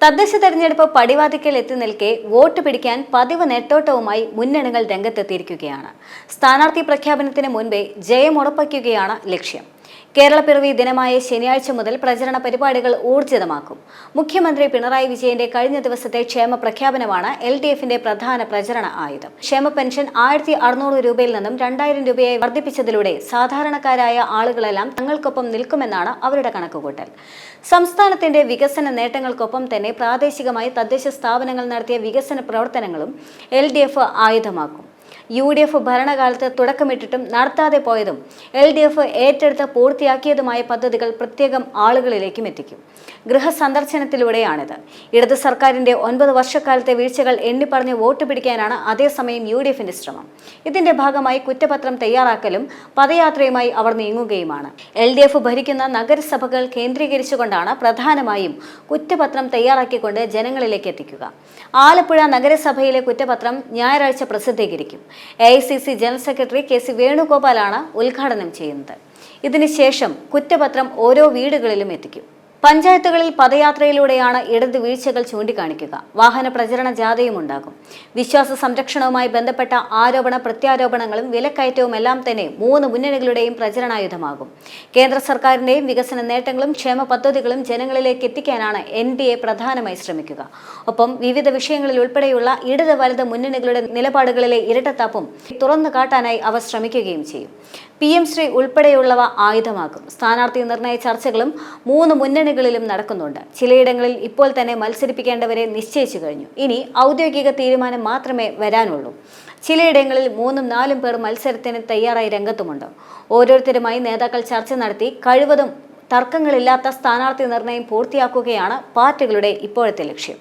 തദ്ദേശ തെരഞ്ഞെടുപ്പ് പടിവാതിക്കൽ എത്തി നിൽക്കെ വോട്ട് പിടിക്കാൻ പതിവ് നെട്ടോട്ടവുമായി മുന്നണികൾ രംഗത്തെത്തിയിരിക്കുകയാണ്. സ്ഥാനാർത്ഥി പ്രഖ്യാപനത്തിന് മുൻപേ ജയം ഉറപ്പിക്കുകയാണ് ലക്ഷ്യം. കേരളപ്പിറവി ദിനമായ ശനിയാഴ്ച മുതൽ പ്രചരണ പരിപാടികൾ ഊർജിതമാക്കും. മുഖ്യമന്ത്രി പിണറായി വിജയന്റെ കഴിഞ്ഞ ദിവസത്തെ ക്ഷേമ പ്രഖ്യാപനമാണ് LDFന്റെ പ്രധാന പ്രചരണ ആയുധം. ക്ഷേമ പെൻഷൻ 1600 രൂപയിൽ നിന്നും 2000 രൂപയായി വർദ്ധിപ്പിച്ചതിലൂടെ സാധാരണക്കാരായ ആളുകളെല്ലാം തങ്ങൾക്കൊപ്പം നിൽക്കുമെന്നാണ് അവരുടെ കണക്കുകൂട്ടൽ. സംസ്ഥാനത്തിന്റെ വികസന നേട്ടങ്ങൾക്കൊപ്പം തന്നെ പ്രാദേശികമായി തദ്ദേശ സ്ഥാപനങ്ങൾ നടത്തിയ വികസന പ്രവർത്തനങ്ങളും LDF ആയുധമാക്കും. UDF ഭരണകാലത്ത് തുടക്കമിട്ടിട്ടും നടത്താതെ പോയതും LDF ഏറ്റെടുത്ത് പൂർത്തിയാക്കിയതുമായ പദ്ധതികൾ പ്രത്യേകം ആളുകളിലേക്കും എത്തിക്കും. ഗൃഹസന്ദർശനത്തിലൂടെയാണിത്. ഇടത് സർക്കാരിന്റെ 9 വർഷക്കാലത്തെ വീഴ്ചകൾ എണ്ണിപ്പറഞ്ഞ് വോട്ട് പിടിക്കാനാണ് അതേസമയം UDFന്റെ ശ്രമം. ഇതിന്റെ ഭാഗമായി കുറ്റപത്രം തയ്യാറാക്കലും പദയാത്രയുമായി അവർ നീങ്ങുകയുമാണ്. LDF ഭരിക്കുന്ന നഗരസഭകൾ കേന്ദ്രീകരിച്ചുകൊണ്ടാണ് പ്രധാനമായും കുറ്റപത്രം തയ്യാറാക്കിക്കൊണ്ട് ജനങ്ങളിലേക്ക് എത്തിക്കുക. ആലപ്പുഴ നഗരസഭയിലെ കുറ്റപത്രം ഞായറാഴ്ച പ്രസിദ്ധീകരിക്കും. AICC ജനറൽ സെക്രട്ടറി KC വേണുഗോപാലാണ് ഉദ്ഘാടനം ചെയ്യുന്നത്. ഇതിനുശേഷം കുറ്റപത്രം ഓരോ വീടുകളിലും എത്തിക്കും. പഞ്ചായത്തുകളിൽ പദയാത്രയിലൂടെയാണ് ഇടത് വീഴ്ചകൾ ചൂണ്ടിക്കാണിക്കുക. വാഹന പ്രചരണ ജാഥയും ഉണ്ടാകും. വിശ്വാസ സംരക്ഷണവുമായി ബന്ധപ്പെട്ട ആരോപണ പ്രത്യാരോപണങ്ങളും വിലക്കയറ്റവും എല്ലാം തന്നെ 3 മുന്നണികളുടെയും പ്രചരണായുധമാകും. കേന്ദ്ര സർക്കാരിന്റെയും വികസന നേട്ടങ്ങളും ക്ഷേമ പദ്ധതികളും ജനങ്ങളിലേക്ക് എത്തിക്കാനാണ് NDA പ്രധാനമായി ശ്രമിക്കുക. ഒപ്പം വിവിധ വിഷയങ്ങളിൽ ഉൾപ്പെടെയുള്ള ഇടത് വലത് മുന്നണികളുടെ നിലപാടുകളിലെ ഇരട്ടത്താപ്പും തുറന്നു കാട്ടാനായി അവർ ശ്രമിക്കുകയും ചെയ്യും. PM ശ്രീ ഉൾപ്പെടെയുള്ളവ ആയുധമാക്കും. സ്ഥാനാർത്ഥി നിർണയ ചർച്ചകളും 3 മുന്നണികളിലും നടക്കുന്നുണ്ട്. ചിലയിടങ്ങളിൽ ഇപ്പോൾ തന്നെ മത്സരിപ്പിക്കേണ്ടവരെ നിശ്ചയിച്ചു കഴിഞ്ഞു. ഇനി ഔദ്യോഗിക തീരുമാനം മാത്രമേ വരാനുള്ളൂ. ചിലയിടങ്ങളിൽ 3ഉം 4ഉം പേർ മത്സരത്തിന് തയ്യാറായി രംഗത്തുമുണ്ട്. ഓരോരുത്തരുമായി നേതാക്കൾ ചർച്ച നടത്തി കഴിവതും തർക്കങ്ങളില്ലാത്ത സ്ഥാനാർത്ഥി നിർണയം പൂർത്തിയാക്കുകയാണ് പാർട്ടികളുടെ ഇപ്പോഴത്തെ ലക്ഷ്യം.